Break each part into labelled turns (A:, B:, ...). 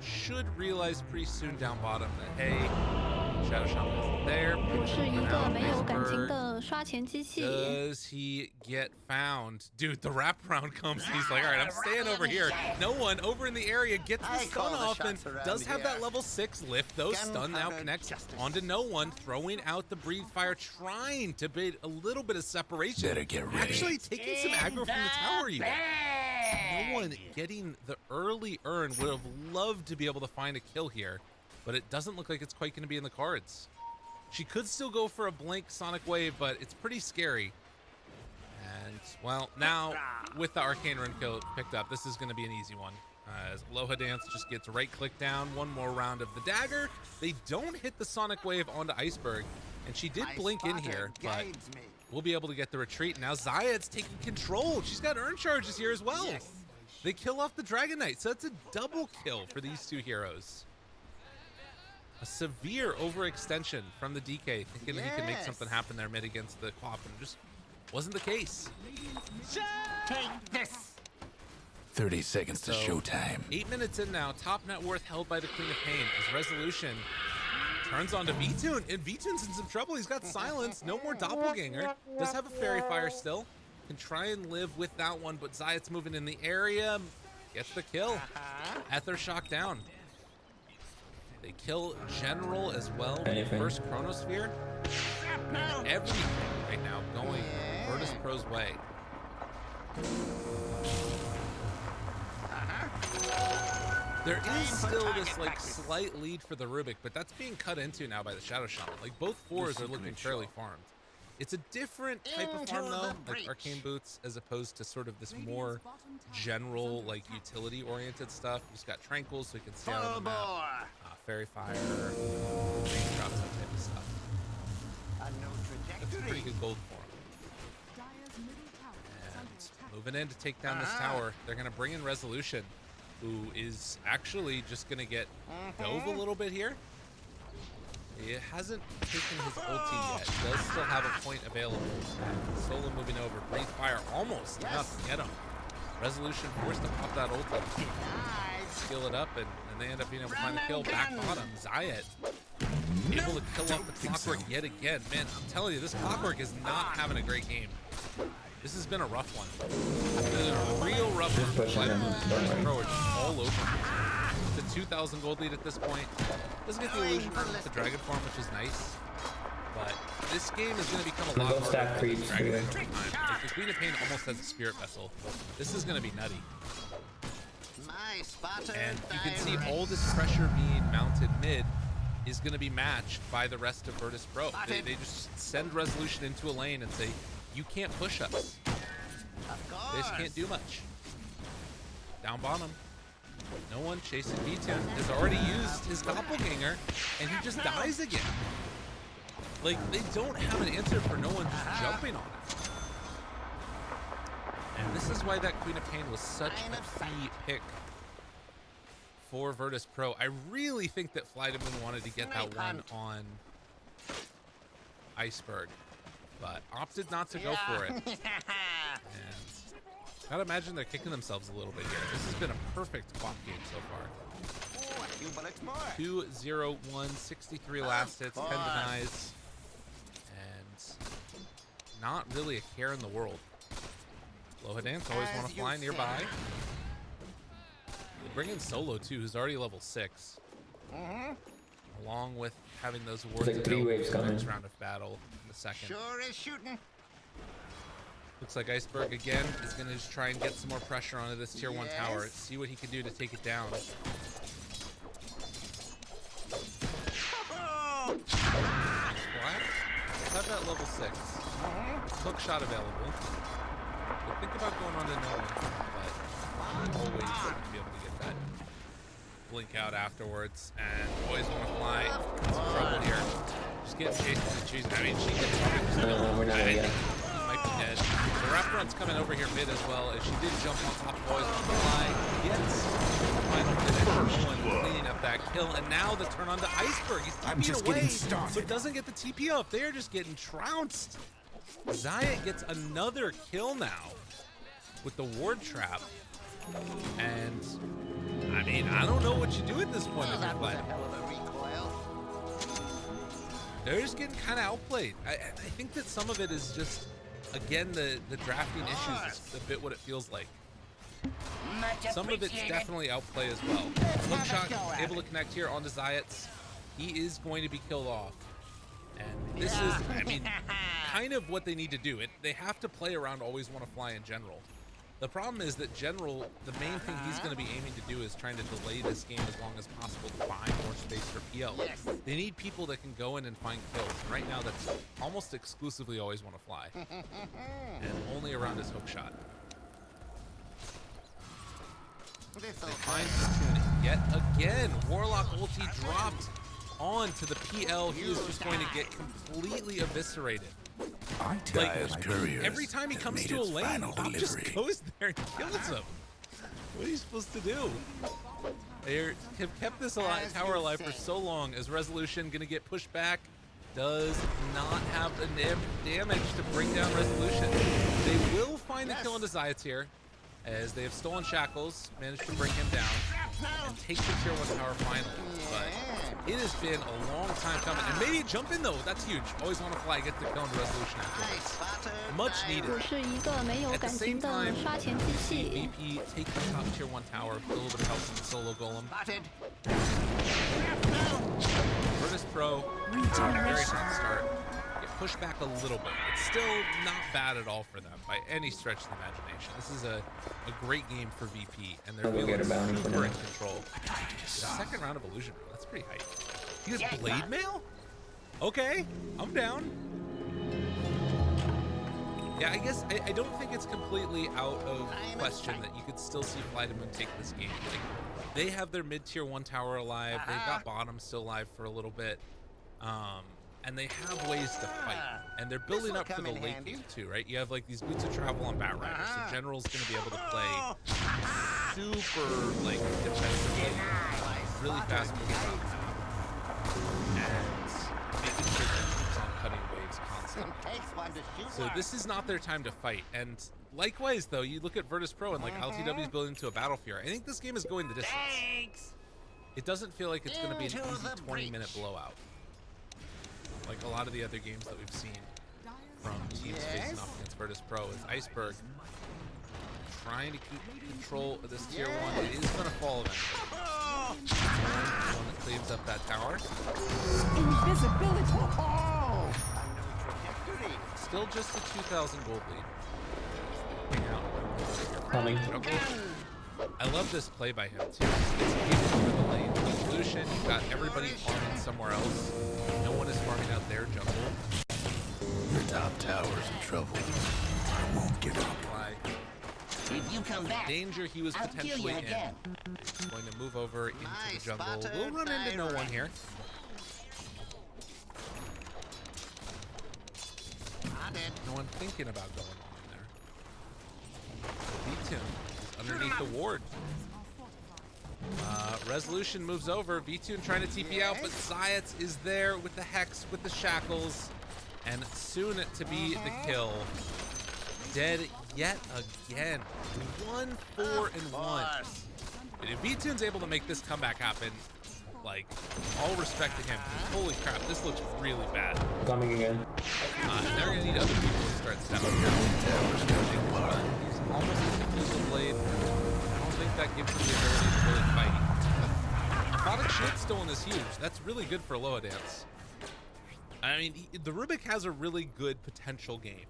A: should realize pretty soon down bottom that, hey, Shadow Shaman isn't there.
B: 不是一个没有感情
A: Iceberg.
B: 的刷钱机器。
A: Does he get found? Dude, the wraparound comes. He's like, all right, I'm staying over here. No one over in the area gets the stun off and does have that level 6 lift. Though stun now connects onto no one, throwing out the breathe fire, trying to bid a little bit of separation.
C: Better get ready.
A: Actually taking some aggro from the tower even. No one getting the early earn. Would have loved to be able to find a kill here, but it doesn't look like it's quite going to be in the cards. She could still go for a blank Sonic Wave, but it's pretty scary. And, well, now with the Arcane Rune kill picked up, this is going to be an easy one. As Aloha Dance just gets right-click down, one more round of the dagger. They don't hit the Sonic Wave onto Iceberg, and she did blink in here, but we'll be able to get the retreat. Now Zayat's taking control. She's got Earn Charges here as well. They kill off the Dragon Knight, so that's a double kill for these two heroes. A severe overextension from the DK, thinking he could make something happen there mid against the Quap, and it just wasn't the case.
C: Take this. 30 seconds to showtime.
A: 8 minutes in now, top net worth held by the Queen of Pain as Resolution turns on to V-Tune, and V-Tune's in some trouble. He's got silence, no more doppelganger. Does have a fairy fire still. Can try and live with that one, but Zayat's moving in the area. Gets the kill. Ether shock down. They kill General as well. First Chronosphere. Everything right now going Virtus Pro's way. There is still this like slight lead for the Rubik, but that's being cut into now by the Shadow Shaman. Like both fours are looking fairly farmed. It's a different type of farm though, like Arcane Boots, as opposed to sort of this more general, like utility-oriented stuff. You just got Tranquils, so you can stay on the map. Fairy Fire, Raindrops, that type of stuff. That's pretty good gold for him. And moving in to take down this tower, they're going to bring in Resolution, who is actually just going to get dove a little bit here. He hasn't taken his ulti yet. Does still have a point available. Solo moving over. Breathe Fire almost enough to get him. Resolution forced to pop that ulti. Skill it up, and they end up being able to find the kill. Back bottom, Zayat able to kill off the Clockwork yet again. Man, I'm telling you, this Clockwork is not having a great game. This has been a rough one. A real rough one. Pro are just all over. It's a 2,000 gold lead at this point. Doesn't get the illusion from the Dragon form, which is nice. But this game is going to become a lot harder than the Dragon form over time. Like, the Queen of Pain almost has a Spirit Vessel. This is going to be nutty. And you can see all this pressure being mounted mid is going to be matched by the rest of Virtus Pro. They just send Resolution into a lane and say, you can't push us. They just can't do much. Down bottom. No one chasing V-Tune has already used his doppelganger, and he just dies again. Like, they don't have an answer for no one just jumping on it. And this is why that Queen of Pain was such a key pick for Virtus Pro. I really think that Flydeman wanted to get that one on Iceberg, but opted not to go for it. And gotta imagine they're kicking themselves a little bit here. This has been a perfect Quap game so far. 2-0-1, 63 last hits, 10 denies, and not really a care in the world. Aloha Dance always want to fly nearby. They bring in Solo too, who's already level 6. Along with having those awards
D: like 3 waves
A: for the
D: coming.
A: next round of battle in the second.
C: Sure is shooting.
A: Looks like Iceberg again is going to just try and get some more pressure onto this tier 1 tower. See what he can do to take it down. Splash. Have that level 6. Hook shot available. But think about going on to no one, but always be able to get that blink out afterwards. And always want to fly. Some trouble here. Just getting chased with the cheese. I mean, she gets
D: No, we're not
A: I
D: yet.
A: think he might be dead. The wraparound's coming over here mid as well, as she did jump on top of always want to fly. Gets the final finish. No one cleaning up that kill, and now the turn on to Iceberg. He's TP'd away, so it doesn't get the TP up. They are just getting trounced. Zayat gets another kill now with the ward trap. And I mean, I don't know what you do at this point if you're
C: That was a
A: Flight.
C: hell of a recoil.
A: They're just getting kind of outplayed. I think that some of it is just, again, the drafting issues is a bit what it feels like.
C: Much
A: Some of it's
C: appreciated.
A: definitely outplay as well.
C: Let's
A: Hook
C: have a
A: shot
C: go at
A: able
C: it.
A: to connect here onto Zayats. He is going to be killed off. And this is, I mean, kind of what they need to do. They have to play around always want to fly in general. The problem is that general, the main thing he's going to be aiming to do is trying to delay this game as long as possible to find more space for PL.
C: Yes.
A: They need people that can go in and find kills. And right now, that's almost exclusively always want to fly. And only around his hook shot.
C: This'll
A: They find Tune yet again. Warlock ulti dropped onto the PL. He is just going to get completely eviscerated.
C: Dyer's couriers
A: Every time he
C: have
A: comes
C: made
A: to a
C: its
A: lane,
C: final
A: Bob just
C: delivery.
A: goes there and kills him. What are you supposed to do? They have kept this tower alive for so long. As Resolution going to get pushed back, does not have enough damage to bring down Resolution. They will find the kill into Zayats here, as they have stolen Shackles, managed to bring him down, and take the tier 1 tower finally. But it has been a long time coming. And maybe a jump in though, that's huge. Always want to fly, get the kill into Resolution afterwards. Much needed.
B: 我是一个没有
A: At the
B: 感
A: same
B: 情的
A: time,
B: 刷钱机
A: see
B: 器。
A: VP take the top tier 1 tower, a little bit of help from the solo golem.
C: Spotted.
A: Virtus Pro, very hot start. Get pushed back a little bit. It's still not bad at all for them by any stretch of the imagination. This is a great game for VP, and they're feeling super in control. The second round of Illusion, that's pretty hype. You get Blade Mail? Okay, I'm down. Yeah, I guess I don't think it's completely out of question that you could still see Flight of Moon take this game. Like, they have their mid-tier 1 tower alive. They've got bottom still alive for a little bit. And they have ways to fight. And they're building up for the late game too, right? You have like these boots of travel on Bat Rider. So General's going to be able to play super like defensively, really fast moving around the map. And making sure that he keeps on cutting waves constantly. So this is not their time to fight. And likewise, though, you look at Virtus Pro and like LTW is building into a Battle Fury. I think this game is going the distance. It doesn't feel like it's going to be an easy 20-minute blowout, like a lot of the other games that we've seen from teams facing off against Virtus Pro. Is Iceberg trying to keep control of this tier 1. It is going to fall eventually. One that cleans up that tower.
C: Invisibility.
A: Still just a 2,000 gold lead.
D: Coming.
A: I love this play by him too. It's getting through the lane. Evolution, you've got everybody farming somewhere else. No one is farming out their jungle.
C: Your top tower's in trouble. I won't give up.
E: If you come back,
A: Danger he was
E: I'll kill
A: potentially
E: you
A: in.
E: again.
A: Going to move over into the jungle.
C: Spotted
A: We'll run into no one here. No one thinking about going on in there. V-Tune is underneath the ward. Resolution moves over. V-Tune trying to TP out, but Zayats is there with the Hex, with the Shackles, and soon to be the kill. Dead yet again. 1-4-1. But if V-Tune's able to make this comeback happen, like, all respect to him. Holy crap, this looks really bad.
D: Coming again.
A: And they're gonna need other people to start stepping up. He's almost at the Fusil Blade. I don't think that gives him the ability to really fight. Product shield stolen is huge. That's really good for Loa Dance. I mean, the Rubik has a really good potential game.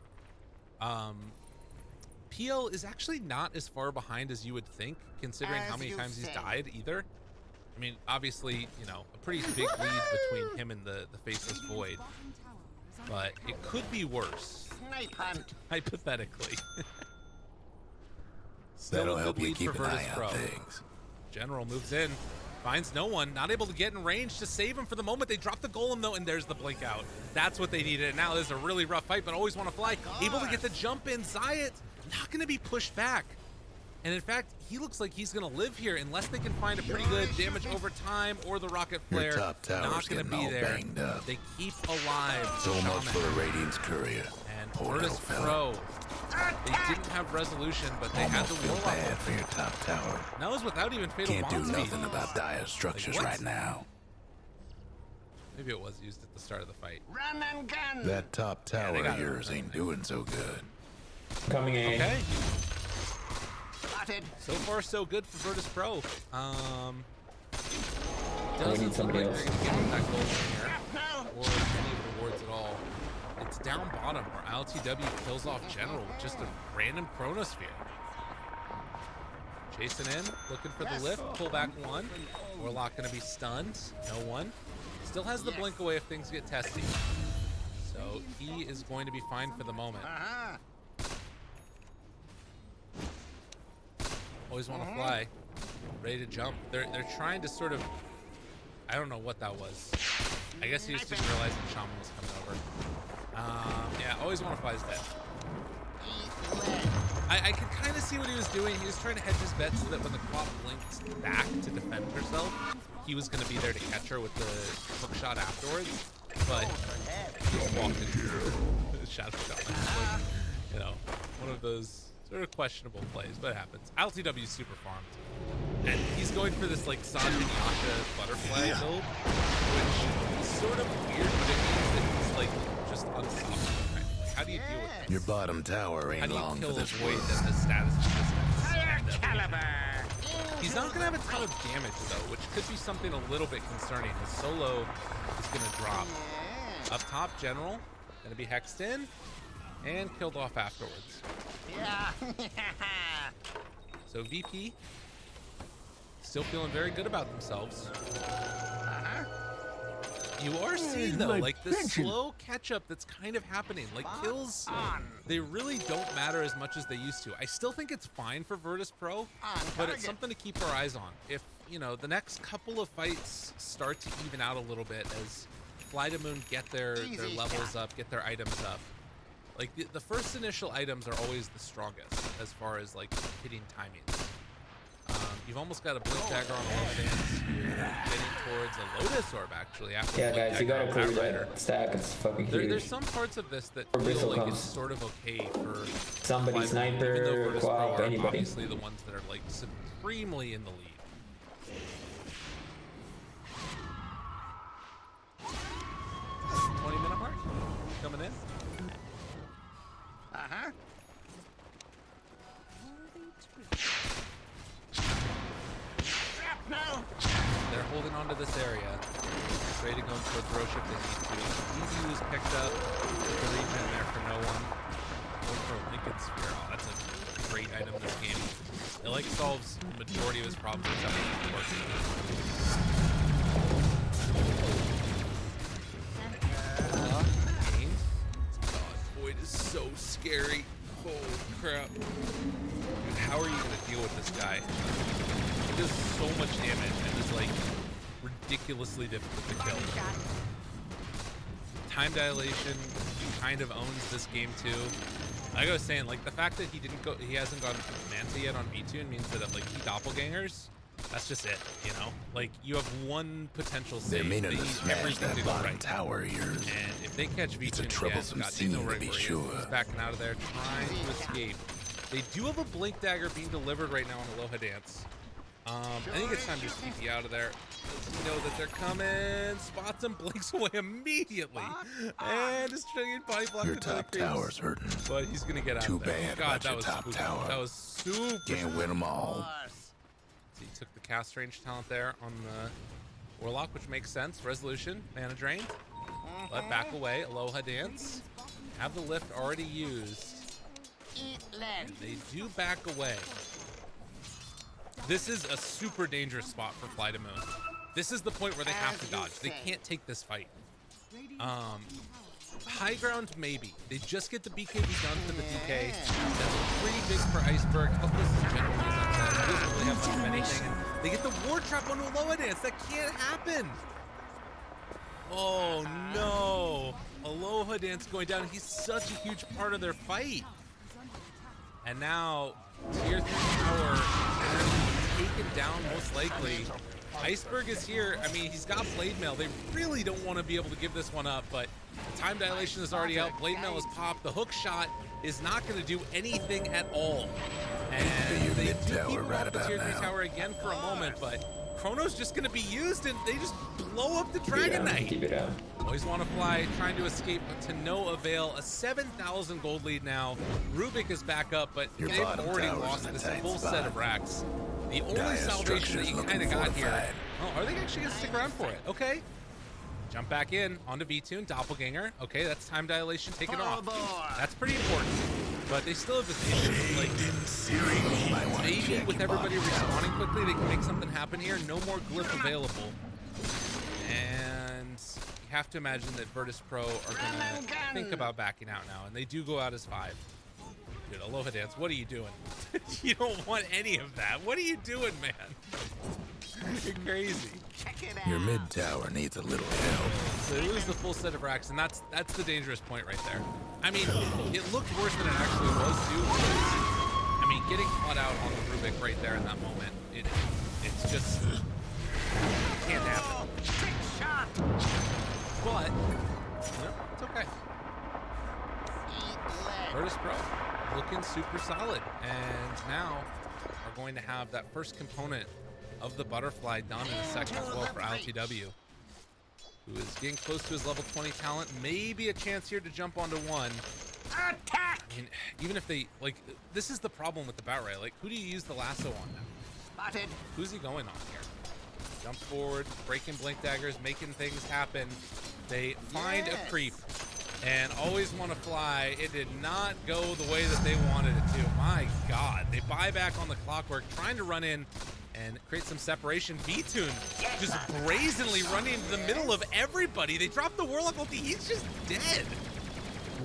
A: PL is actually not as far behind as you would think, considering how many times he's died either. I mean, obviously, you know, a pretty big lead between him and the Faceless Void, but it could be worse,
C: Snipe hunt.
A: hypothetically.
C: That'll
A: Still a
C: help
A: good
C: you
A: lead
C: keep
A: for
C: an
A: Virtus
C: eye
A: Pro.
C: on things.
A: General moves in, finds no one, not able to get in range to save him for the moment. They drop the golem though, and there's the blink out. That's what they needed. And now this is a really rough fight, but always want to fly. Able to get the jump in. Zayat not going to be pushed back. And in fact, he looks like he's going to live here unless they can find a pretty good damage over time or the rocket flare.
C: Your top tower's
A: Not going to
C: getting
A: be
C: all
A: there.
C: banged up.
A: They keep alive.
C: So much
A: Shaman
C: for the Radiant's courier.
A: and
C: Poor
A: Virtus
C: little fella.
A: Pro. They didn't have resolution, but they had
C: Almost
A: the
C: feel
A: Warlock.
C: bad for your top tower.
A: And that was without even Fatal
C: Can't do
A: Bond speed.
C: nothing about dire structures
A: what?
C: right now.
A: Maybe it was used at the start of the fight.
E: Run and gun.
C: That top
A: they
C: tower
A: got
C: of
A: it.
C: yours ain't doing so good.
D: Coming in.
A: Okay.
E: Spotted.
A: So far, so good for Virtus Pro.
D: We
A: Doesn't
D: need
A: look
D: somebody
A: like
D: else.
A: they're going to give him that gold here,
E: No.
A: or any of the wards at all. It's down bottom where LTW kills off General with just a random Chronosphere. Chasing in, looking for the lift, pull back one. Warlock going to be stunned. No one. Still has the blink away if things get testy. So he is going to be fine for the moment.
E: Uh-huh.
A: Always want to fly. Ready to jump. They're trying to sort of... I don't know what that was. I guess he just didn't realize the shaman was coming over. Yeah, always want to fly is dead. I could kind of see what he was doing. He was trying to hedge his bet so that when the Quap blinked back to defend herself, he was going to be there to catch her with the hook shot afterwards. But he just walked into the shadow shot. Like, you know, one of those sort of questionable plays, but it happens. LTW is super farmed. And he's going for this like Sanjay Yasha butterfly build, which is sort of weird, but it means that he's like just unstoppable. Right? Like, how do you deal with this?
C: Your bottom tower
A: How
C: ain't
A: do you
C: long
A: kill
C: for
A: a
C: this
A: void
C: world.
A: that has status resistance?
E: Higher
A: And,
E: caliber.
A: he's not gonna have a ton of damage though, which could be something a little bit concerning. His solo is gonna drop. Up top, General, gonna be hexed in and killed off afterwards.
E: Yeah.
A: So VP still feeling very good about themselves. You are seeing though, like the slow catch up that's kind of happening. Like kills, they really don't matter as much as they used to. I still think it's fine for Virtus Pro, but it's something to keep our eyes on. If, you know, the next couple of fights start to even out a little bit as Fly to Moon get their levels up, get their items up. Like the first initial items are always the strongest as far as like hitting timings. You've almost got a Blink Dagger on Low Dance. You're getting towards a Lotus Orb actually after
D: Yeah,
A: Blink
D: guys, you
A: Dagger
D: gotta
A: on
D: clear
A: Batrider.
D: that stack. It's fucking huge.
A: There's some parts of this that
D: Or
A: feel
D: Bristle
A: like
D: comes.
A: it's sort of okay for
D: Somebody,
A: Fly to Moon,
D: sniper,
A: even though Virtus Pro
D: Quap,
A: are
D: anybody.
A: obviously the ones that are like supremely in the lead. 20-minute mark coming in.
E: Uh-huh. No.
A: They're holding on to this area. Ready to go into a throw shift if they need to. Easy was picked up. The regen there for no one. Going for a Lincoln Sphere. Oh, that's a great item in this game. It like solves the majority of his problems except for working. God, Void is so scary. Holy crap. Dude, how are you going to deal with this guy? He does so much damage and is like ridiculously difficult to kill. Time dilation kind of owns this game too. Like I was saying, like the fact that he hasn't gone Manta yet on V2 means that like he doppelgangers, that's just it, you know? Like you have one potential
C: They're
A: save.
C: meaning
A: They
C: to
A: need
C: smash
A: everything to
C: that
A: go
C: bottom
A: right.
C: tower of yours.
A: And if they catch V2
C: It's a
A: again,
C: troublesome
A: God, they
C: scene
A: know
C: to
A: right
C: be
A: where he is.
C: sure.
A: He's backing out of there, trying to escape. They do have a Blink Dagger being delivered right now on Aloha Dance. I think it's time to just TP out of there. You know that they're coming. Spots them, blinks away immediately. And is trying to body block
C: Your
A: the
C: top
A: creeps.
C: tower's hurting.
A: But he's gonna get out
C: Too
A: of there.
C: bad
A: God,
C: about
A: that
C: your
A: was
C: top
A: spooky.
C: tower.
A: That was super
C: Can't win them all.
A: So he took the cast range talent there on the Warlock, which makes sense. Resolution, mana drained. Let back away. Aloha Dance. Have the lift already used.
E: Eat lead.
A: They do back away. This is a super dangerous spot for Fly to Moon. This is the point where they have to dodge. They can't take this fight. High ground, maybe. They just get the BKB done for the DK. That's pretty big for Iceberg. Helpless is generally as upset. He doesn't really have much of anything. And they get the Ward Trap on Aloha Dance. That can't happen. Oh no. Aloha Dance going down. He's such a huge part of their fight. And now, tier 3 tower taken down most likely. Iceberg is here. I mean, he's got Blade Mail. They really don't want to be able to give this one up, but time dilation is already out. Blade Mail is popped. The hook shot is not going to do anything at all. And they do keep him off the tier 3 tower again for a moment, but Chrono's just going to be used, and they just blow up the Dragon Knight.
D: Keep it out.
A: Always want to fly, trying to escape, but to no avail. A 7,000 gold lead now. Rubik is back up, but they've already lost this full set of racks. The only salvation that you kind of got here. Oh, are they actually going to stick around for it? Okay. Jump back in onto V-Tune, Doppelganger. Okay, that's time dilation taken off. That's pretty important. But they still have this issue. Like, maybe with everybody respawning quickly, they can make something happen here. No more glyph available. And you have to imagine that Virtus Pro are going to think about backing out now. And they do go out as 5. Dude, Aloha Dance, what are you doing? You don't want any of that. What are you doing, man? You're crazy.
C: Your mid tower needs a little help.
A: So they lose the full set of racks, and that's the dangerous point right there. I mean, it looked worse than it actually was, too. I mean, getting caught out on the Rubik right there in that moment, it's just can't happen. But it's okay. Virtus Pro looking super solid, and now are going to have that first component of the butterfly done in a second as well for ILTW, who is getting close to his level 20 talent. Maybe a chance here to jump onto 1.
E: Attack!
A: I mean, even if they, like, this is the problem with the Battleray. Like, who do you use the lasso on now?
E: Spotted.
A: Who's he going on here? Jump forward, breaking blink daggers, making things happen. They find a creep and always want to fly. It did not go the way that they wanted it to. My God, they buy back on the clockwork, trying to run in and create some separation. V-Tune just brazenly running into the middle of everybody. They dropped the Warlock ulti. He's just dead.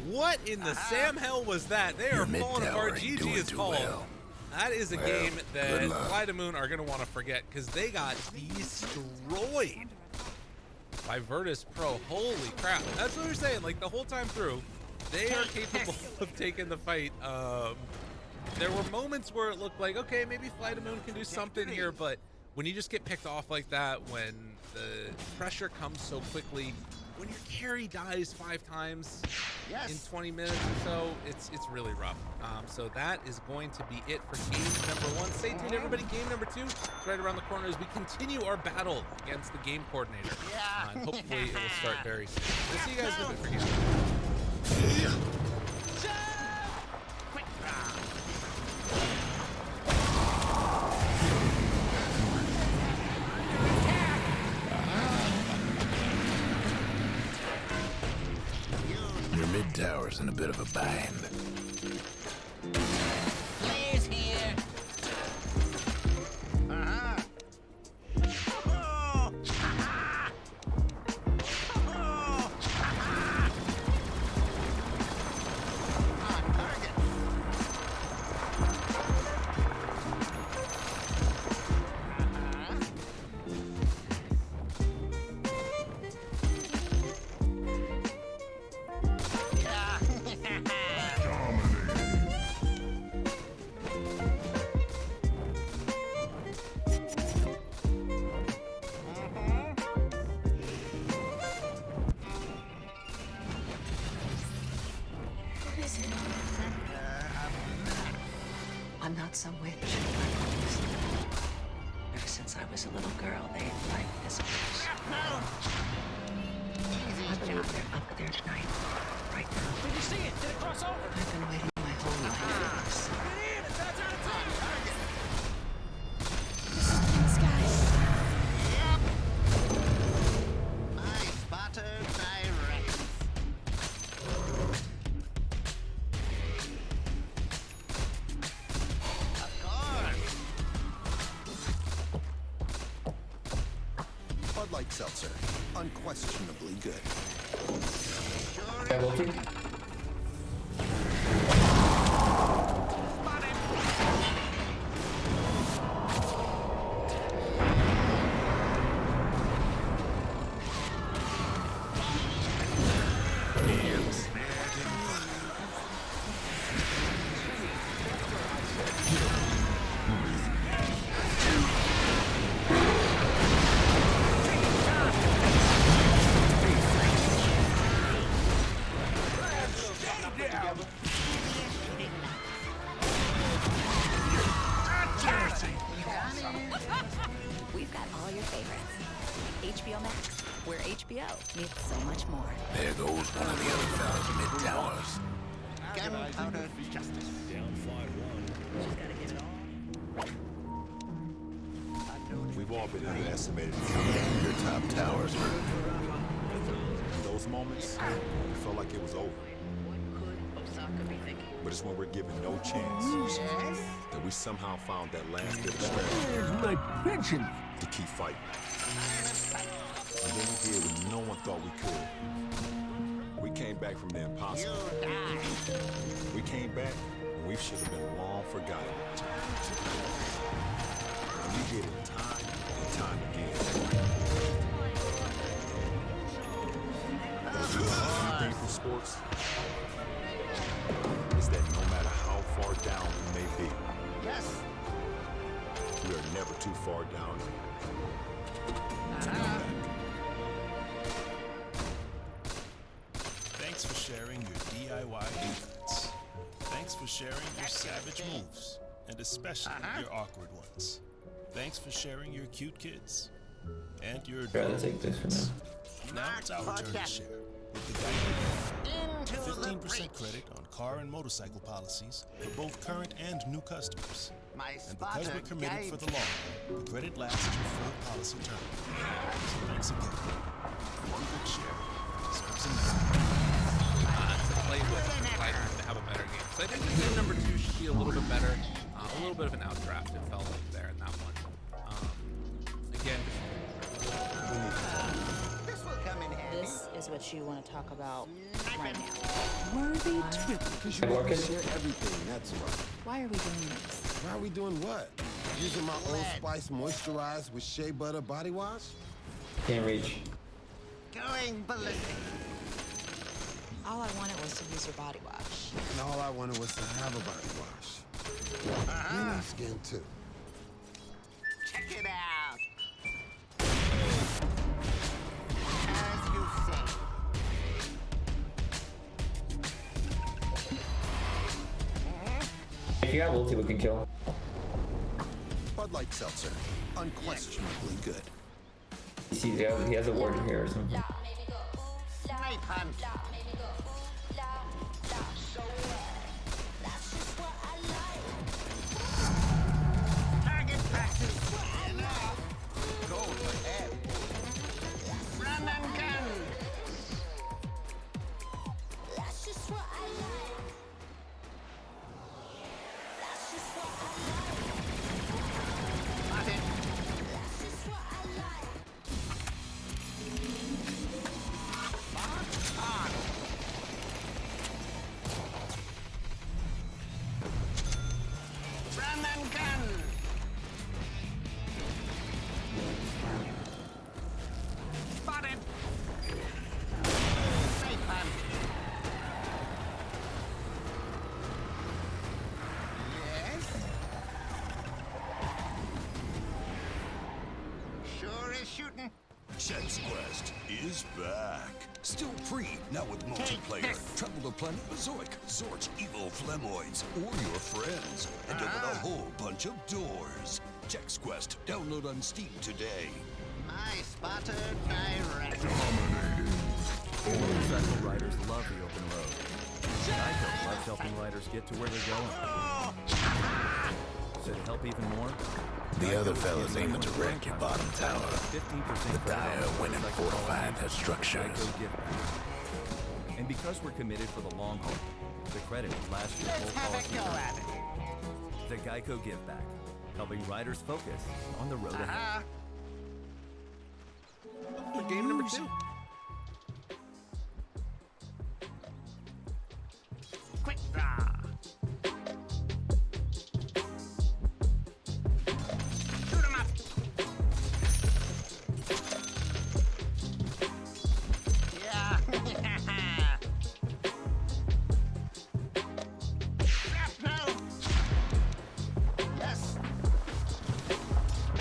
A: What in the Sam hell was that? They are falling apart. GG is called. Well. That is a game that Fly to Moon are going to want to forget, because they got destroyed by Virtus Pro. Holy crap. That's what we're saying. Like, the whole time through, they are capable of taking the fight. There were moments where it looked like, okay, maybe Fly to Moon can do something here, but when you just get picked off like that, when the pressure comes so quickly, when your carry dies 5 times in 20 minutes or so, it's really rough. So that is going to be it for game number 1. Stay tuned, everybody. Game number 2 is right around the corner as we continue our battle against the game coordinator. And hopefully it will start very soon. We'll see you guys in a bit for game.
C: Your mid tower's in a bit of a bind.
E: Players here. Oh, ha-ha. Oh, ha-ha. On target.
F: I'm not some witch. Ever since I was a little girl, they've liked this place. I believe they're up there tonight, right now.
E: Did you see it? Did it cross over?
F: I've been waiting my whole life for this.
E: Yep. I spotted direct. Of course.
G: Bud Light Seltzer. Unquestionably good.
E: Sure
D: Level 3.
H: HBO Max, where HBO meets so much more.
C: There goes one of the other fellas mid-towers.
E: Gunpowder justice.
I: Down 5-1.
F: She's gotta get it all.
J: We've all been underestimated.
C: Your top towers were...
J: In those moments, it felt like it was over.
F: What could Osaka be thinking?
J: But it's when we're given no chance
E: Yes?
J: that we somehow found that last bit of strength
C: my pension?
J: to keep fighting. And then we did what no one thought we could. We came back from the
E: You
J: impossible.
E: die.
J: We came back when we should have been long forgotten. And we did it time and time again. But if we learned anything from sports, it's that no matter how far down we may be,
E: Yes.
J: we are never too far down to come back.
I: Thanks for sharing your DIY defense. Thanks for sharing your savage moves, and especially your awkward ones. Thanks for sharing your cute kids and your
D: Rather
I: adorable
D: take this for
I: ones.
D: now.
I: Now it's our turn to share with the Geico.
E: Into the
I: 15%
E: breach.
I: credit on car and motorcycle policies for both current and new customers.
E: My
I: And because
E: spotter
I: we're committed for
E: guide.
I: the long run, the credit lasts your full policy term. So thanks again. Every good share deserves a medal.
A: To play with, I need to have a better game. So I think the game number 2 should be a little bit better. A little bit of an outdraft, it felt like there in that one. Again,
E: This will come in handy.
H: This is what you want to talk about right now.
F: Worthy trip.
G: Because you want to share everything, that's why.
H: Why are we doing this?
G: Why are we doing what? Using my Old Spice moisturized with shea butter body wash?
D: Can't reach.
E: Going ballistic.
H: All I wanted was to use your body wash.
G: And all I wanted was to have a body wash. And my skin too.
E: Check it out. As you say.
D: If you have ulti, we can kill.
G: Bud Light Seltzer, unquestionably good.
D: He has a ward here or something.
E: Snipe hunt. Target practice. Enough. Go ahead. Run and gun. Got it. March on. Run and gun. Spotted. Safe hunt. Yes. Sure is shooting.
C: Chex Quest is back. Still free, now with multiplayer.
E: this.
C: Travel to Planet Zoic, Zorch Evil Flemoids, or your friends, and open a whole bunch of doors. Chex Quest, download on Steam today.
E: My spotter direct.
K: Motorcycle riders love the open road. Geico loves helping riders get to where they're going. So to help even more,
C: The other fella's aiming to wreck your bottom tower.
K: 15%
C: The dire winning fortified their structures.
K: Geico Gift Back. And because we're committed for the long haul, the credit will last your
E: Let's
K: full
E: have a
K: policy
E: go
K: term.
E: at it.
K: The Geico Give Back, helping riders focus on the road ahead.
A: for game number 2.
E: Quick draw. Shoot 'em up. Yeah. Shrapnel. Yes.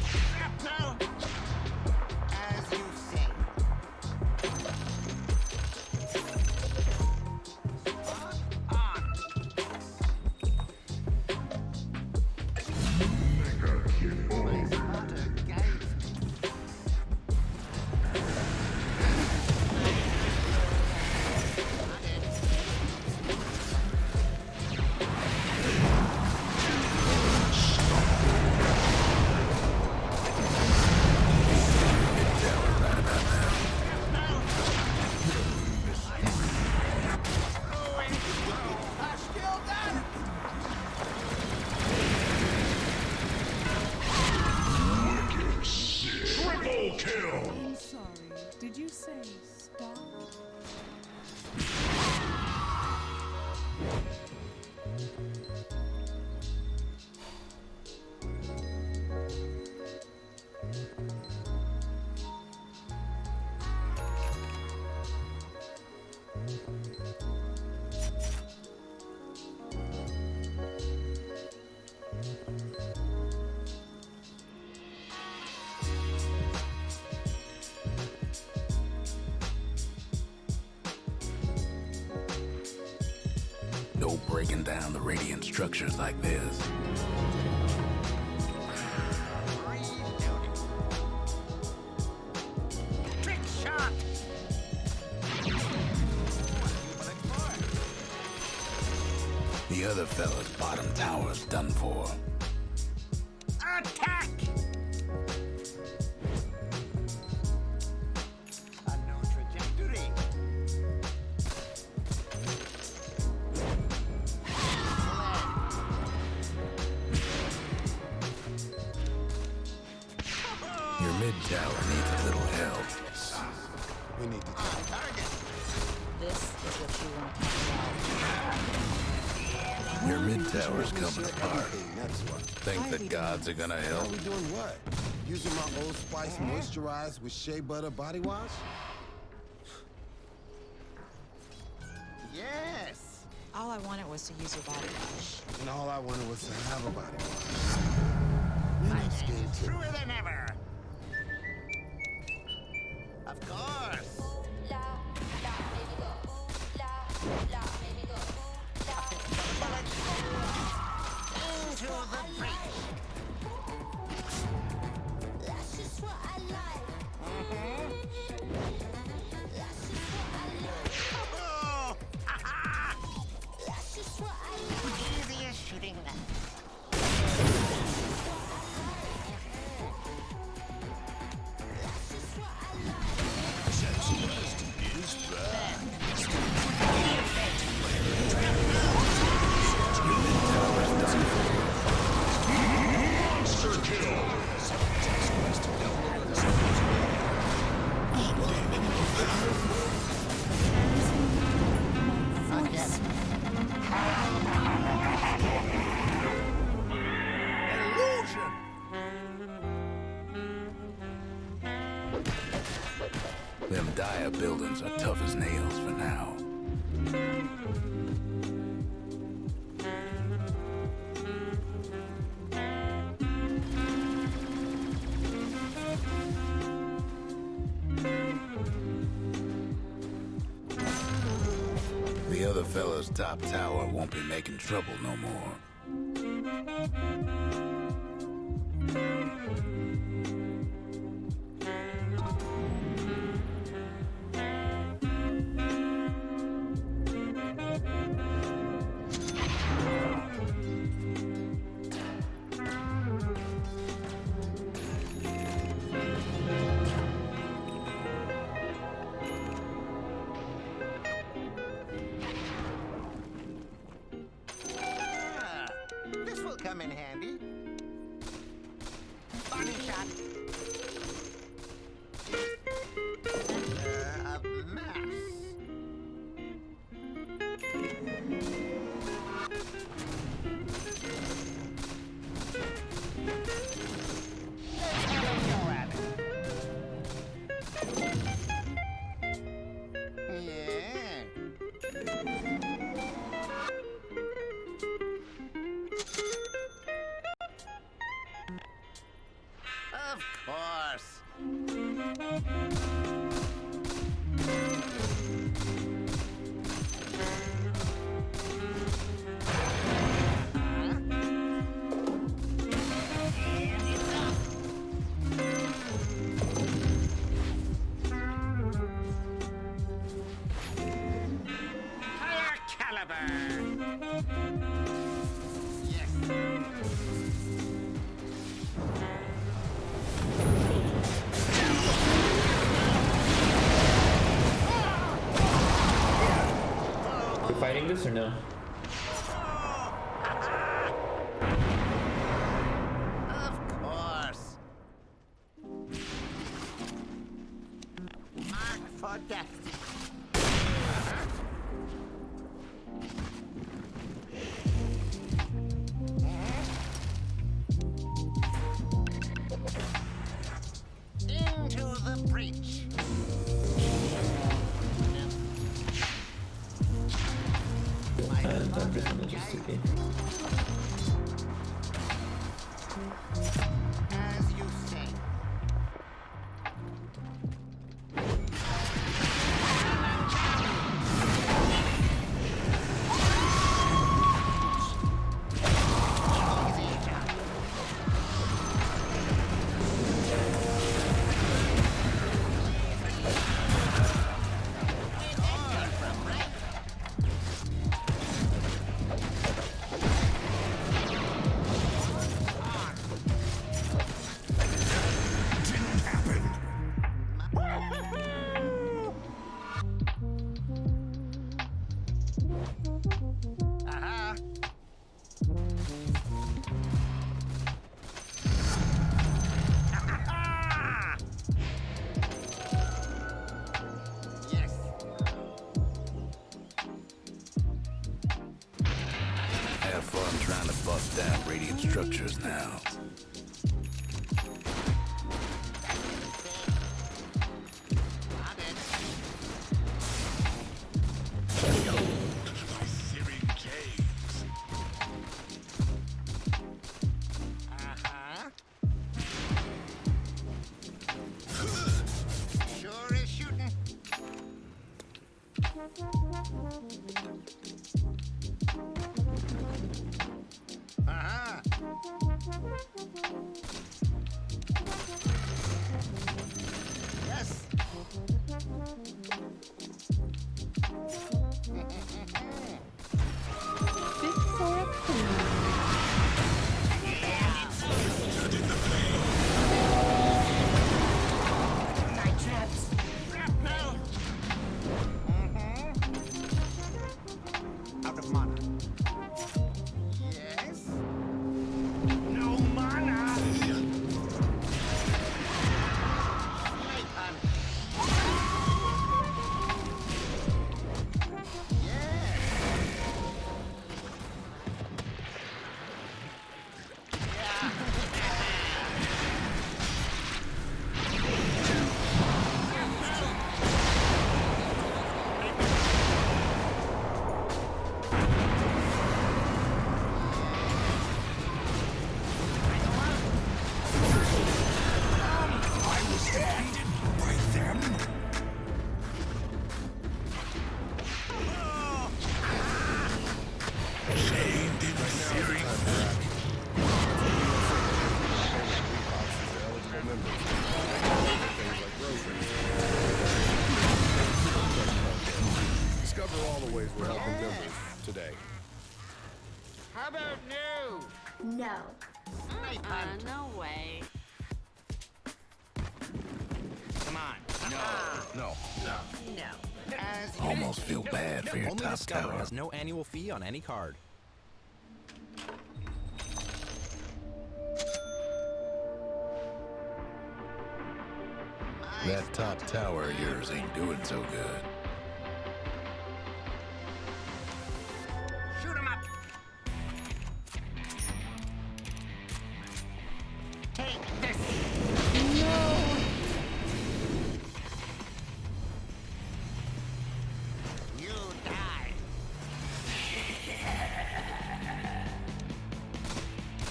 E: Shrapnel. As you say.
L: I'm sorry. Did you say stop?
M: No breaking down the radiant structures like this.
E: Trick shot.
M: The other fella's bottom tower's done for.
E: Attack! A new trajectory.
M: Your mid tower needs a little help.
G: We need to
E: Target.
H: This is what you want.
M: Your mid tower's coming apart.
G: That's what.
M: Think the gods are gonna
G: Are
M: help?
G: we doing what? Using my Old Spice moisturized with shea butter body wash?
E: Yes.
H: All I wanted was to use your body wash.
G: And all I wanted was to have a body wash. Man, I'm scared too.
E: Truer than ever. Of course. Into the breach.
N: That's just what I like. That's just what I like.
E: Oh! Ha-ha!
N: That's just what I like.
E: Easiest shooting that.
N: That's just what I like.
C: Jack's Quest is back. Monster kill. Jack's Quest download on Steam
E: Illusion!
M: Them dire buildings are tough as nails for now. The other fella's top tower won't be making trouble no more.
E: This will come in handy. Body shot. Of mass. Let's have a go at it. Yeah. Of course. Higher caliber. Yes.
D: We fighting this or no?
E: Of course. for death. Into the breach. As you say.
M: Have fun trying to bust down radiant structures now.
E: Sure is shooting. Yes.
B: Fit for a queen.
E: Night traps. Shrapnel. Out of mana. Yes. No mana. Snake hunt.
G: Discover all the ways we're helping members today.
E: How about new?
N: No.
E: Snake hunt.
F: No way.
E: Come on.
J: No.
E: No. As you
M: Almost feel bad for your
K: Only
M: top
K: Discover
M: tower.
K: has no annual fee on any card.
M: That top tower of yours ain't doing so good.
E: shoot 'em up. Take this. You die.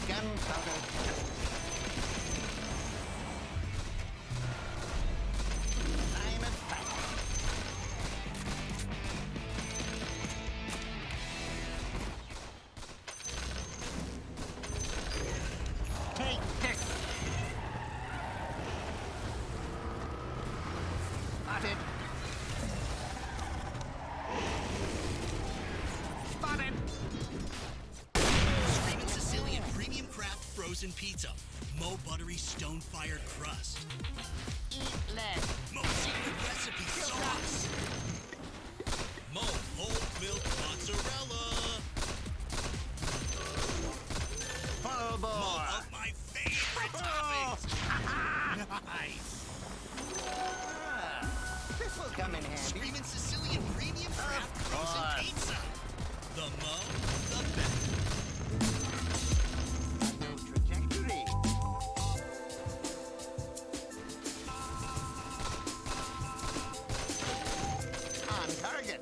E: Gunpowder. I'm a fight. Take this. Spotted. Spotted.
O: Screaming Sicilian premium craft frozen pizza. Mo buttery stone fired crust.
E: Eat less.
O: Mo secret recipe sauce. Mo whole milk mozzarella.
E: Full bore.
O: Mo of my favorite toppings. Nice.
E: This will go. in handy.
O: Screaming Sicilian premium craft frozen
E: course.
O: pizza. The mo, the better.
E: New trajectory. On target.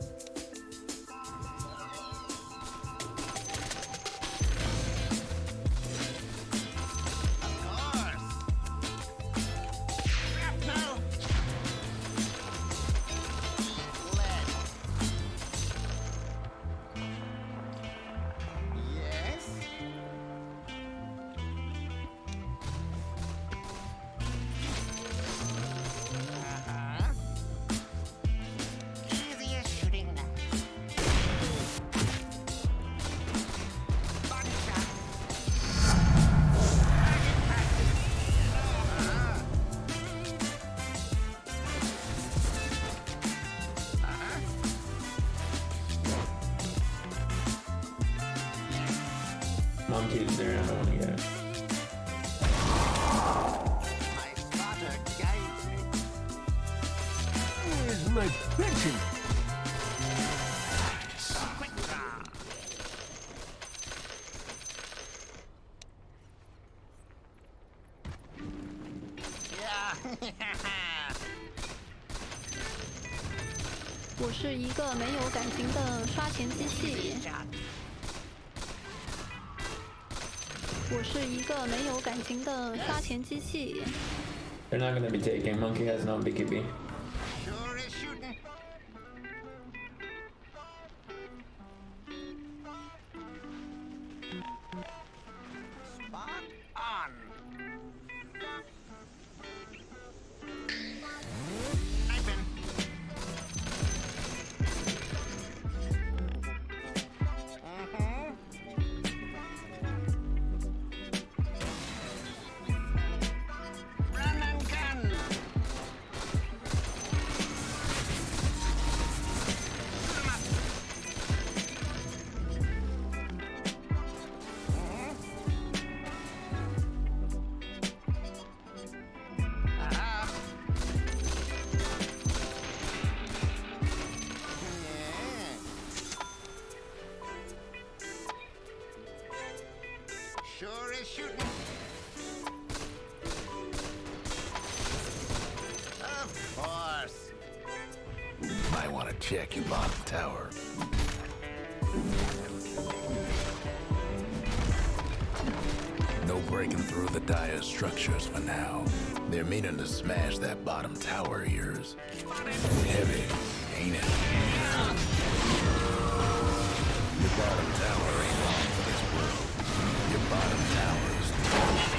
E: Of course. Shrapnel. Lead. Yes. Uh-huh. Easier shooting now. Body shot. Target practice. Uh-huh. Uh-huh.
D: Monty's there, I don't want to get it.
E: My spotter guides me.
J: Where's my pension?
E: Quick draw.
B: 我是一个没有感情的刷钱机器。我是一个没有感情的刷钱机器。
D: They're not gonna be taking. Monkey has no BKB.
E: Sure is shooting. Spot on. Sniping. Run and gun. Shoot 'em up. Uh-huh. Sure is shooting. Of course.
M: Might want to check your bottom tower. No breaking through the dire structures for now. They're meaning to smash that bottom tower of yours. Heavy, ain't it? Your bottom tower ain't long for this world. Your bottom tower is toast.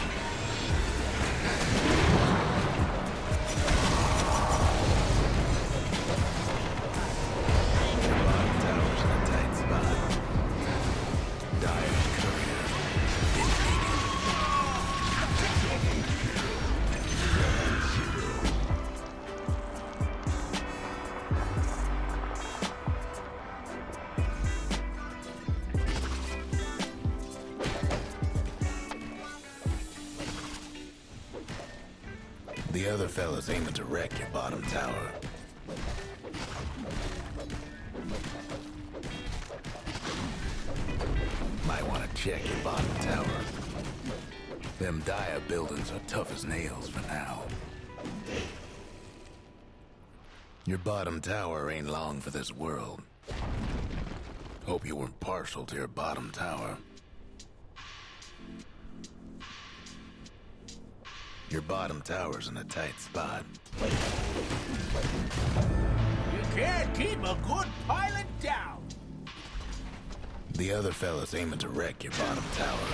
M: Your bottom tower's in a tight spot. Dire courier. The other fella's aiming to wreck your bottom tower. Might want to check your bottom tower. Them dire buildings are tough as nails for now. Your bottom tower ain't long for this world. Hope you weren't partial to your bottom tower. Your bottom tower's in a tight spot.
J: You can't keep a good pilot down.
M: The other fella's aiming to wreck your bottom tower.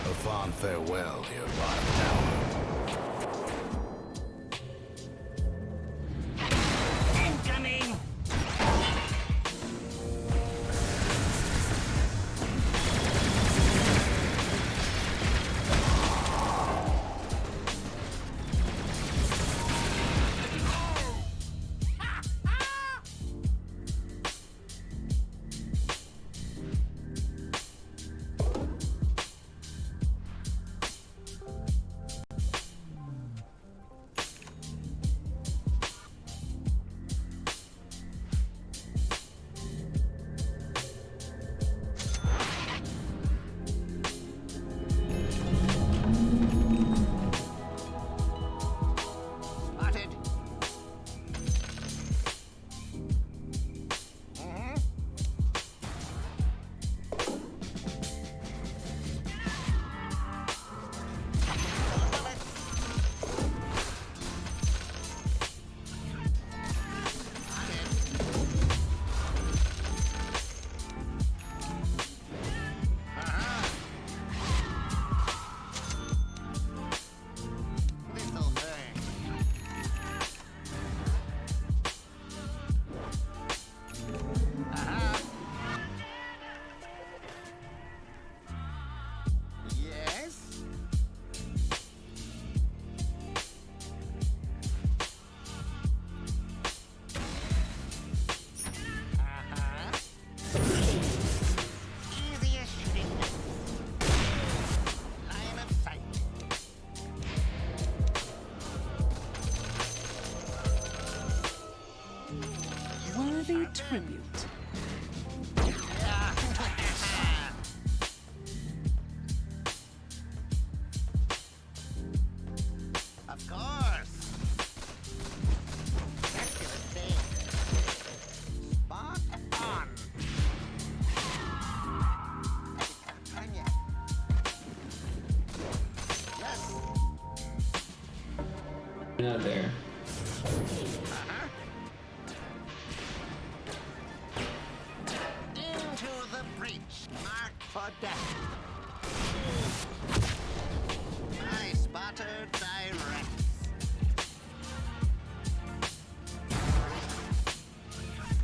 M: A fond farewell to your bottom tower.
E: Incoming.
L: tribute.
E: Of course. That's your thing. Spot on. It's not time yet. Yes.
D: You're not there.
E: Into the breach. Marked for death. My spotter directs.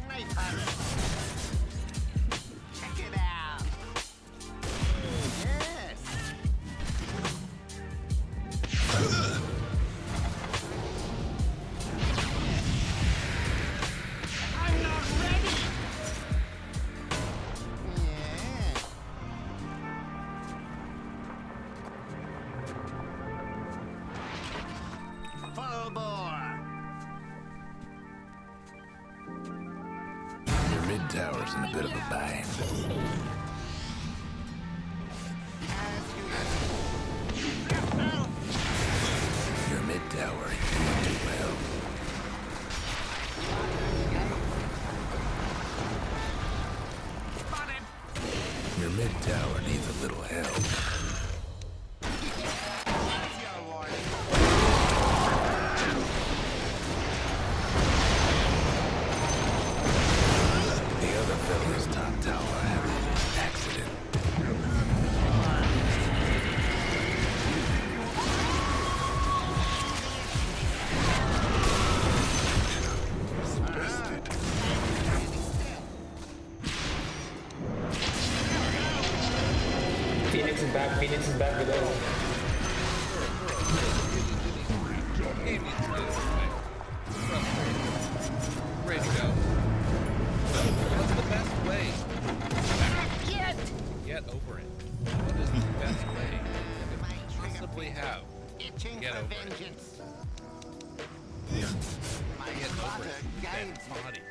E: Sniper. Check it out. Yes. I'm not ready. Yeah. Full bore.
M: Your mid tower's in a bit of a bind. Your mid tower ain't doing too well. Your mid tower needs a little help. The other fella's top tower had an accident.
D: Phoenix is back with us.
A: Game needs to get it right. Ready to go. What's the best way to get over it? What is the best way to possibly have to
E: Itching
A: get
E: for
A: over it?
E: vengeance. My
A: Get over
E: spotter
A: it.
E: guides
A: That body.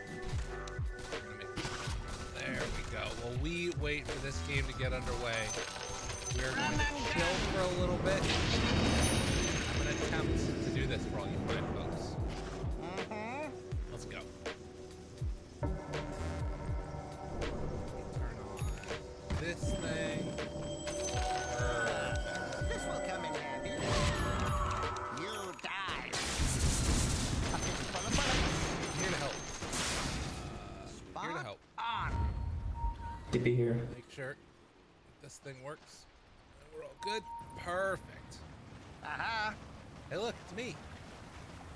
A: There we go. While we wait for this game to get underway, we're going to chill for a little bit. I'm going to attempt to do this for all you fine folks. Let's go. Turn on this thing.
E: This will come in handy. You die. A pistol full of bullets.
A: Here to help. Here to
E: Spot
A: help.
E: on.
D: DP here.
A: Make sure this thing works. We're all good. Perfect.
E: Aha.
A: Hey, look, it's me.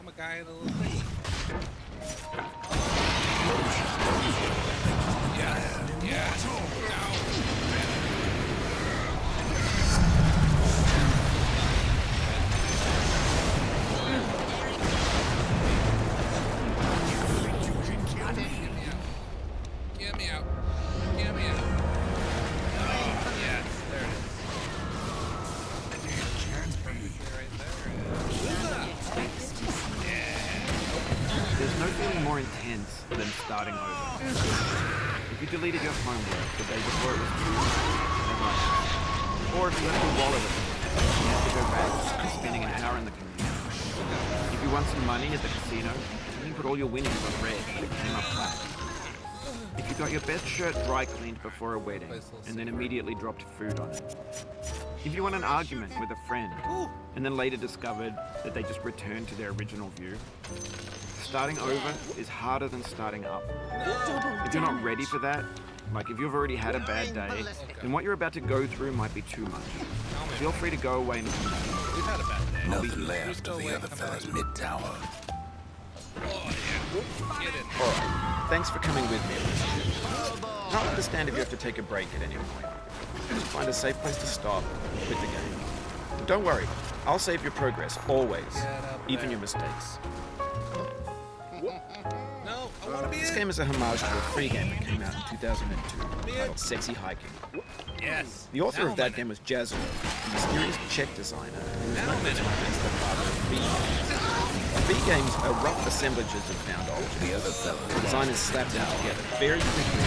A: I'm a guy in a little thing. Yes. Get me out. Get me out. Oh, yes, there it is. Right there.
P: There's no feeling more intense than starting over. If you deleted your homework the day before it was due, as I have, or if you left your wallet at the you have to go back and spending an hour in the community. If you won some money at the casino, and you put all your winnings on red, but it came up flat. If you got your best shirt dry cleaned before a wedding, and then immediately dropped food on it. If you won an argument with a friend, and then later discovered that they just returned to their original view. Starting over is harder than starting up. If you're not ready for that, like if you've already had a bad day, then what you're about to go through might be too much. Feel free to go away and come back.
A: We've had a bad day.
M: Nothing left of the other fella's mid tower.
A: Oh, yeah. Get in.
P: Alright, thanks for coming with me. I'll understand if you have to take a break at any point. Just find a safe place to stop and quit the game. But don't worry, I'll save your progress, always. Even your mistakes.
A: No, I want to be
P: This
A: in.
P: game is a homage to a free game that came out in 2002 titled Sexy Hiking.
A: Yes.
P: The author
A: Now
P: of that
A: I'm in
P: game was Jazzo, a mysterious Czech designer who was
A: Now
P: known
A: I'm
P: for
A: in
P: his
A: it.
P: as the father of beat. B games are rough assemblages of found objects. Designers slap them together very quickly,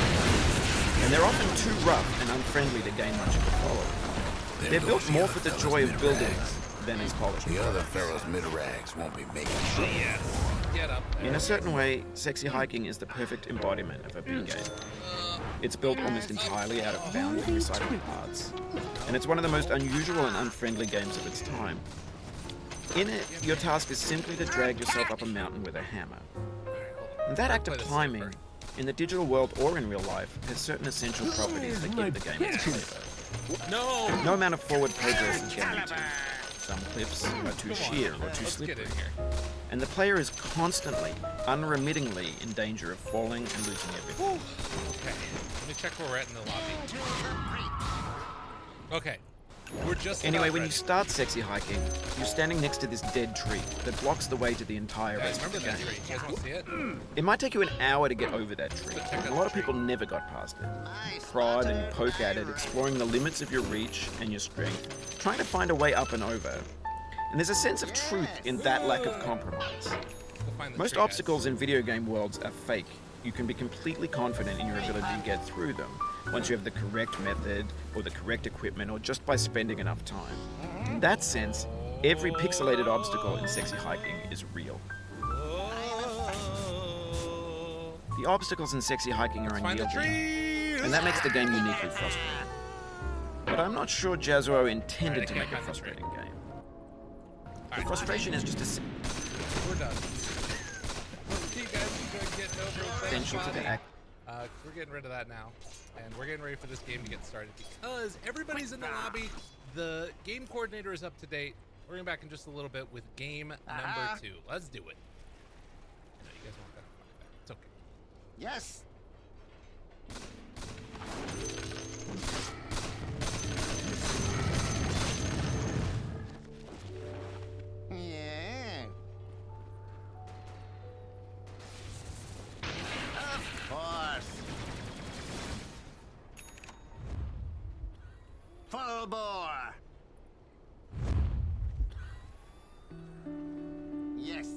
P: and they're often too rough and unfriendly to gain much of a following. They're built more for the joy of building than as polished.
M: The other fellows mid-rags won't be making sure.
A: Get up there.
P: In a certain way, Sexy Hiking is the perfect embodiment of a B game. It's built almost entirely out of bound and recycled parts, and it's one of the most unusual and unfriendly games of its time. In it, your task is simply to drag yourself up a mountain with a hammer. And that act of climbing, in the digital world or in real life, has certain essential properties that give the game its flavor. No amount of forward progress is guaranteed. Some cliffs are too sheer or too slippery, and the player is constantly, unremittingly in danger of falling and losing everything.
A: Okay, let me check where we're at in the lobby. Okay, we're just
P: Anyway, when you start Sexy Hiking, you're standing next to this dead tree that blocks the way to the entire rest of the game.
A: Tree. You guys want to see it?
P: It might take you an hour to get over that tree, and a lot of people never got past it. Prod and poke at it, exploring the limits of your reach and your strength, trying to find a way up and over. And there's a sense of truth in that lack of compromise. Most obstacles in video game worlds are fake. You can be completely confident in your ability to get through them once you have the correct method or the correct equipment or just by spending enough time. In that sense, every pixelated obstacle in Sexy Hiking is real. The obstacles in Sexy Hiking are unyielding, and that makes the game uniquely frustrating. But I'm not sure Jazzuo intended to make a frustrating game. The frustration is just
A: We're done. You guys enjoyed getting over with
P: essential to the act.
A: We're getting rid of that now, and we're getting ready for this game to get started because everybody's in the lobby. The game coordinator is up to date. We're going back in just a little bit with game number 2. Let's do it. No, you guys want that? It's okay.
E: Yes. Yeah. Of course. Full bore. Yes.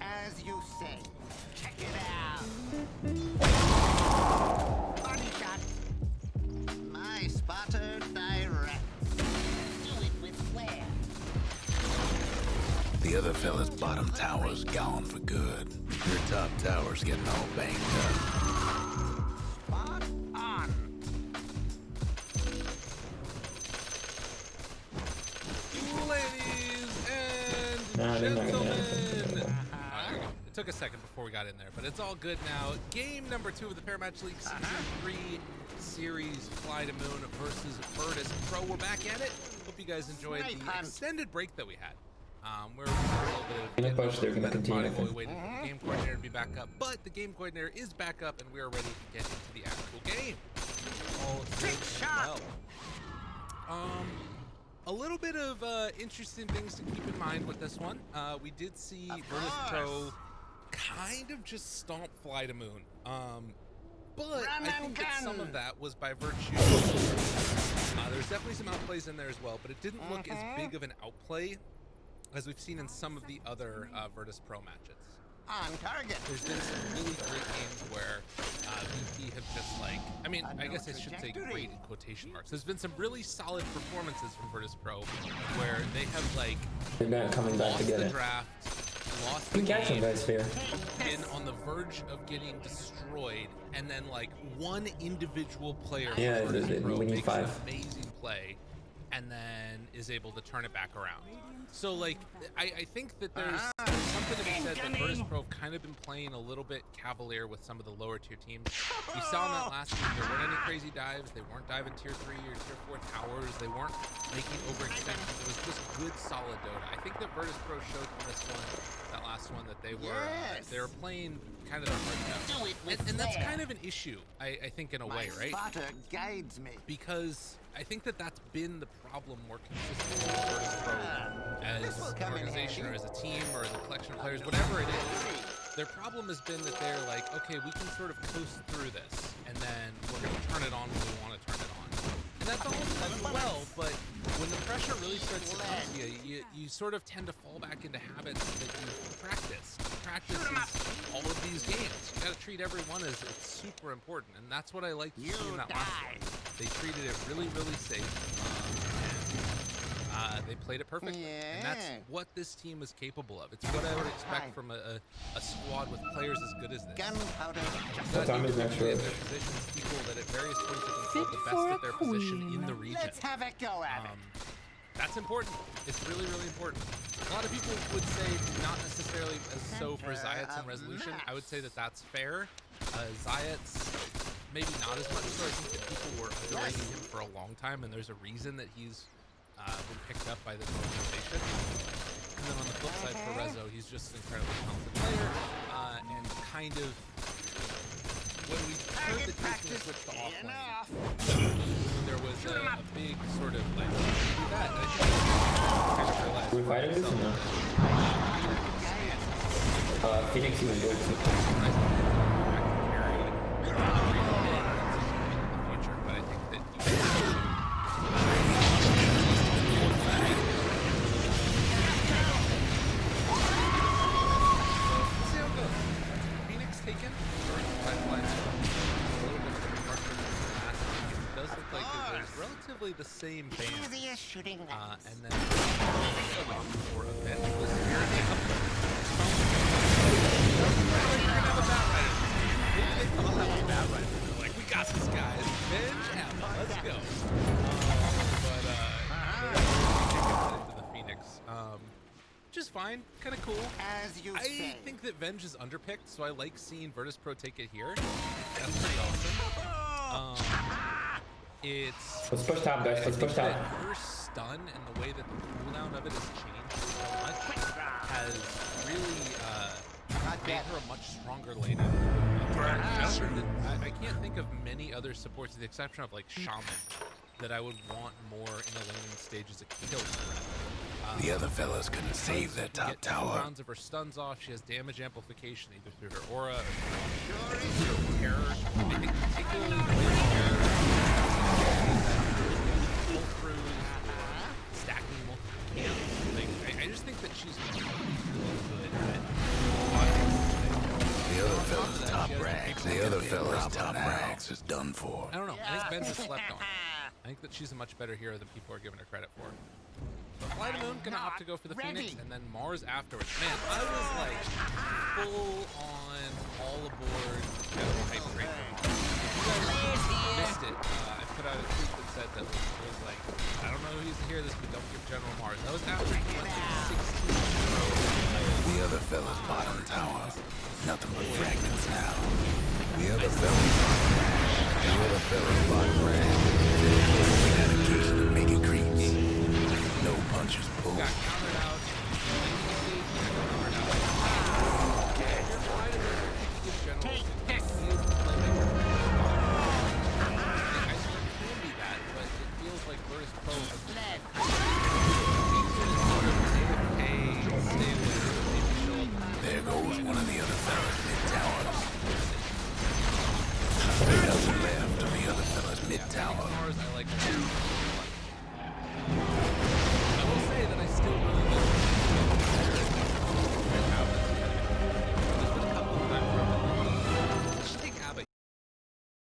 E: As you say. Check it out. Body shot. My spotter direct. Do it with flair.
M: The other fella's bottom tower's gone for good. Your top tower's getting all banged up.
E: Spot on.
A: Ladies and gentlemen. It took a second before we got in there, but it's all good now. Game number 2 of the Paramatch League Season 3 Series Fly to Moon versus Virtus Pro. We're back at it. Hope you guys enjoyed the extended break that we had. We're a little bit of while we waited for the game coordinator to be back up, but the game coordinator is back up and we are ready to get into the actual game. All good well. A little bit of interesting things to keep in mind with this one. We did see Virtus Pro kind of just stomp Fly to Moon. But I think that some of that was by virtue. There's definitely some outplays in there as well, but it didn't look as big of an outplay as we've seen in some of the other Virtus Pro matches.
E: On target.
A: There's been some really great games where VP have just I guess I should say great in quotation marks. There's been some really solid performances from Virtus Pro where they have
D: they're not coming back to get
A: the
D: it.
A: draft, lost the
D: Some
A: game,
D: guys here.
A: been on the verge of getting destroyed, and then one individual player
D: Yeah,
A: from Virtus Pro
D: we need
A: makes
D: 5.
A: an amazing play and then is able to turn it back around. So I think that there's something to be said that Virtus Pro have kind of been playing a little bit cavalier with some of the lower tier teams. You saw in that last game, there weren't any crazy dives, they weren't diving tier 3 or tier 4 towers, they weren't making overextensions, it was just good solid Dota. I think that Virtus Pro showed in this one, that last one, that they were playing kind of their heart down. And that's kind of an issue, I think, in a way, right?
E: Spotter guides me.
A: Because I think that that's been the problem more consistently with Virtus Pro as an organization or as a team or as a collection of players, whatever it is. Their problem has been that they're like, okay, we can sort of coast through this, and then we're going to turn it on when we want to turn it on. And that's all well, but when the pressure really starts to come to you, you sort of tend to fall back into habits that you practice. Practice is all of these games. You got to treat every one as it's super important, and that's what I like to see in that last one. They treated it really, really safe. They played it perfectly, and that's what this team is capable of. It's what I would expect from a squad with players as good as this.
D: What time is next round?
A: People that at various points have been called the best at their position in the region.
E: Let's have a go at it.
A: That's important. It's really, really important. A lot of people would say not necessarily as so for Zayats and Resolution. I would say that that's fair. Zayats, maybe not as much so. I think that people were underrating him for a long time, and there's a reason that he's been picked up by this organization. And then on the flip side for Rezo, he's just an incredibly talented player, and kind of, when we heard the team switch to offlane, there was a big sort of like, do that. I think
D: We're fighting this or no? Phoenix even broke something.
E: the same band. Easiest shooting
A: and then for event was maybe they thought that was bad right. They're like, we got this guy. Venge Emma, let's go. Into the Phoenix. Which is fine, kind of cool.
E: As you say.
A: think that Venge is underpicked, so I like seeing Virtus Pro take it here. That's pretty awesome.
D: Let's push top, guys. Let's push top.
A: Her stun and the way that the cooldown of it has changed so much has really made her a much stronger laner. I can't think of many other supports, with the exception of like Shaman, that I would want more in the laning stage as a kill threat.
M: The other fellas couldn't save that top tower.
A: Rounds of her stuns off. She has damage amplification either through her aura or through terror. I think particularly the terror pull-throughs or stacking multiple camps. Like, I just think that she's really good at
M: the other fella's top ranks. The other fella's top ranks is done for.
A: I don't know. I think Ben's is slept on. I think that she's a much better hero than people are giving her credit for. Fly to Moon gonna opt to go for the Phoenix, and then Mars afterwards. Man, I was like full on all aboard general hype train for Mars. You guys missed it. I put out a tweet that said that it was like, I don't know who needs to hear this, but don't give General Mars. That was after 16.
M: The other fella's bottom tower. Nothing but fragments now. The other fella's bottom rank. Had occasion to make it creeps. No punches pulled.
A: Got countered out. Take this. I swear it can be that, but it feels like Virtus Pro has
M: There goes one of the other fellas mid-towers. There's nothing left of the other fellas mid-tower.
A: I like